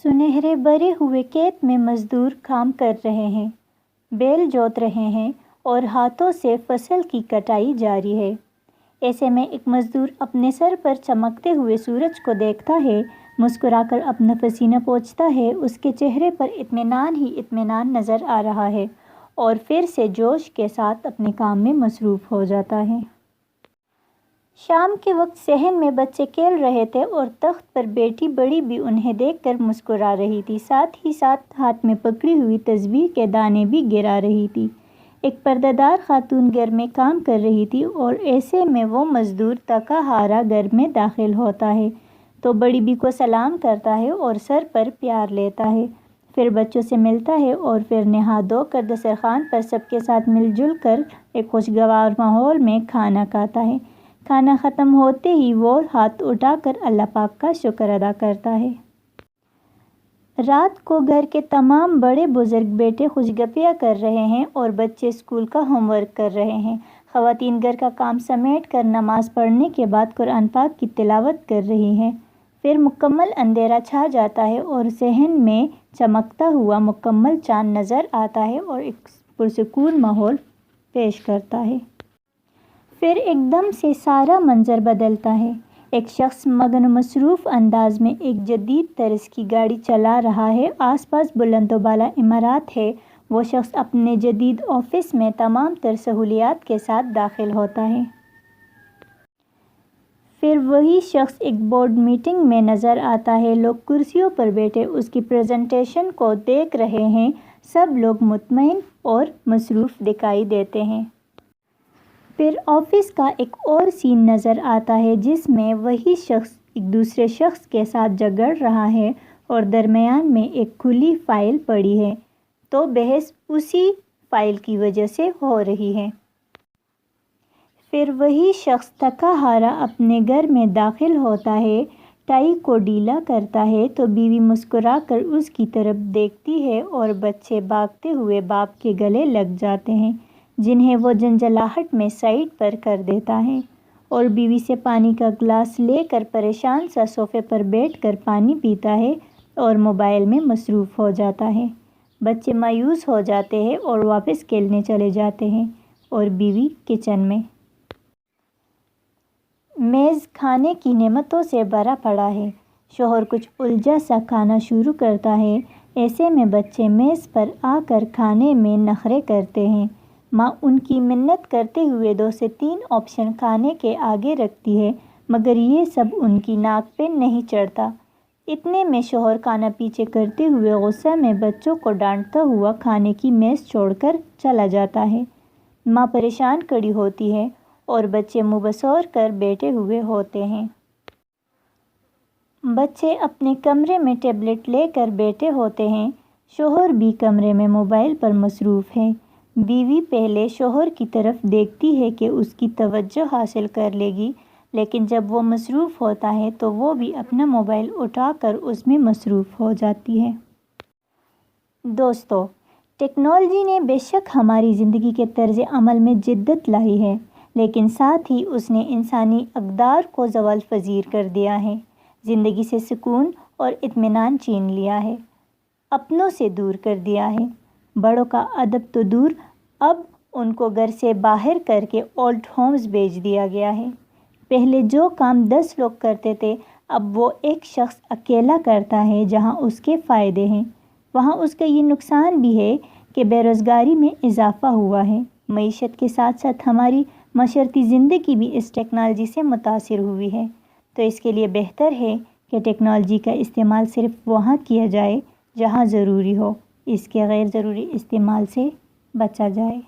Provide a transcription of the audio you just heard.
سنہرے بھرے ہوئے کھیت میں مزدور کام کر رہے ہیں، بیل جوت رہے ہیں اور ہاتھوں سے فصل کی کٹائی جاری ہے۔ ایسے میں ایک مزدور اپنے سر پر چمکتے ہوئے سورج کو دیکھتا ہے، مسکرا کر اپنا پسینہ پوچھتا ہے۔ اس کے چہرے پر اطمینان ہی اطمینان نظر آ رہا ہے اور پھر سے جوش کے ساتھ اپنے کام میں مصروف ہو جاتا ہے۔ شام کے وقت صحن میں بچے کھیل رہے تھے اور تخت پر بیٹھی بڑی بھی انہیں دیکھ کر مسکرا رہی تھی، ساتھ ہی ساتھ ہاتھ میں پکڑی ہوئی تسبیح کے دانے بھی گرا رہی تھی۔ ایک پردہ دار خاتون گھر میں کام کر رہی تھی اور ایسے میں وہ مزدور تھکا ہارا گھر میں داخل ہوتا ہے تو بڑی بی کو سلام کرتا ہے اور سر پر پیار لیتا ہے، پھر بچوں سے ملتا ہے اور پھر نہا دھو کر دسترخوان پر سب کے ساتھ مل جل کر ایک خوشگوار ماحول میں کھانا کھاتا ہے۔ کھانا ختم ہوتے ہی وہ ہاتھ اٹھا کر اللہ پاک کا شکر ادا کرتا ہے۔ رات کو گھر کے تمام بڑے بزرگ بیٹھے خوش گپیاں کر رہے ہیں اور بچے اسکول کا ہوم ورک کر رہے ہیں۔ خواتین گھر کا کام سمیٹ کر نماز پڑھنے کے بعد قرآن پاک کی تلاوت کر رہی ہیں۔ پھر مکمل اندھیرا چھا جاتا ہے اور صحن میں چمکتا ہوا مکمل چاند نظر آتا ہے اور ایک پرسکون ماحول پیش کرتا ہے۔ پھر ایک دم سے سارا منظر بدلتا ہے۔ ایک شخص مگن و مصروف انداز میں ایک جدید طرز کی گاڑی چلا رہا ہے، آس پاس بلند و بالا عمارات ہے۔ وہ شخص اپنے جدید آفس میں تمام تر سہولیات کے ساتھ داخل ہوتا ہے۔ پھر وہی شخص ایک بورڈ میٹنگ میں نظر آتا ہے، لوگ کرسیوں پر بیٹھے اس کی پریزنٹیشن کو دیکھ رہے ہیں، سب لوگ مطمئن اور مصروف دکھائی دیتے ہیں۔ پھر آفس کا ایک اور سین نظر آتا ہے جس میں وہی شخص ایک دوسرے شخص کے ساتھ جھگڑ رہا ہے اور درمیان میں ایک کھلی فائل پڑی ہے تو بحث اسی فائل کی وجہ سے ہو رہی ہے۔ پھر وہی شخص تھکا ہارا اپنے گھر میں داخل ہوتا ہے، ٹائی کو ڈھیلا کرتا ہے تو بیوی مسکرا کر اس کی طرف دیکھتی ہے اور بچے بھاگتے ہوئے باپ کے گلے لگ جاتے ہیں جنہیں وہ جھنجھلاہٹ میں سائیڈ پر کر دیتا ہے اور بیوی سے پانی کا گلاس لے کر پریشان سا صوفے پر بیٹھ کر پانی پیتا ہے اور موبائل میں مصروف ہو جاتا ہے۔ بچے مایوس ہو جاتے ہیں اور واپس کھیلنے چلے جاتے ہیں اور بیوی کچن میں میز کھانے کی نعمتوں سے بھرا پڑا ہے۔ شوہر کچھ الجھا سا کھانا شروع کرتا ہے، ایسے میں بچے میز پر آ کر کھانے میں نخرے کرتے ہیں۔ ماں ان کی منت کرتے ہوئے 2 سے 3 آپشن کھانے کے آگے رکھتی ہے مگر یہ سب ان کی ناک پہ نہیں چڑھتا۔ اتنے میں شوہر کھانا پیچھے کرتے ہوئے غصے میں بچوں کو ڈانٹتا ہوا کھانے کی میز چھوڑ کر چلا جاتا ہے۔ ماں پریشان کھڑی ہوتی ہے اور بچے منہ بسور کر بیٹھے ہوئے ہوتے ہیں۔ بچے اپنے کمرے میں ٹیبلٹ لے کر بیٹھے ہوتے ہیں، شوہر بھی کمرے میں موبائل پر مصروف ہے۔ بیوی پہلے شوہر کی طرف دیکھتی ہے کہ اس کی توجہ حاصل کر لے گی، لیکن جب وہ مصروف ہوتا ہے تو وہ بھی اپنا موبائل اٹھا کر اس میں مصروف ہو جاتی ہے۔ دوستو، ٹیکنالوجی نے بے شک ہماری زندگی کے طرز عمل میں جدت لائی ہے، لیکن ساتھ ہی اس نے انسانی اقدار کو زوال پذیر کر دیا ہے، زندگی سے سکون اور اطمینان چھین لیا ہے، اپنوں سے دور کر دیا ہے۔ بڑوں کا ادب تو دور، اب ان کو گھر سے باہر کر کے اولڈ ہومز بھیج دیا گیا ہے۔ پہلے جو کام 10 لوگ کرتے تھے اب وہ ایک شخص اکیلا کرتا ہے۔ جہاں اس کے فائدے ہیں وہاں اس کا یہ نقصان بھی ہے کہ بے روزگاری میں اضافہ ہوا ہے۔ معیشت کے ساتھ ساتھ ہماری معاشرتی زندگی بھی اس ٹیکنالوجی سے متاثر ہوئی ہے، تو اس کے لیے بہتر ہے کہ ٹیکنالوجی کا استعمال صرف وہاں کیا جائے جہاں ضروری ہو، اس کے غیر ضروری استعمال سے بچا جائے۔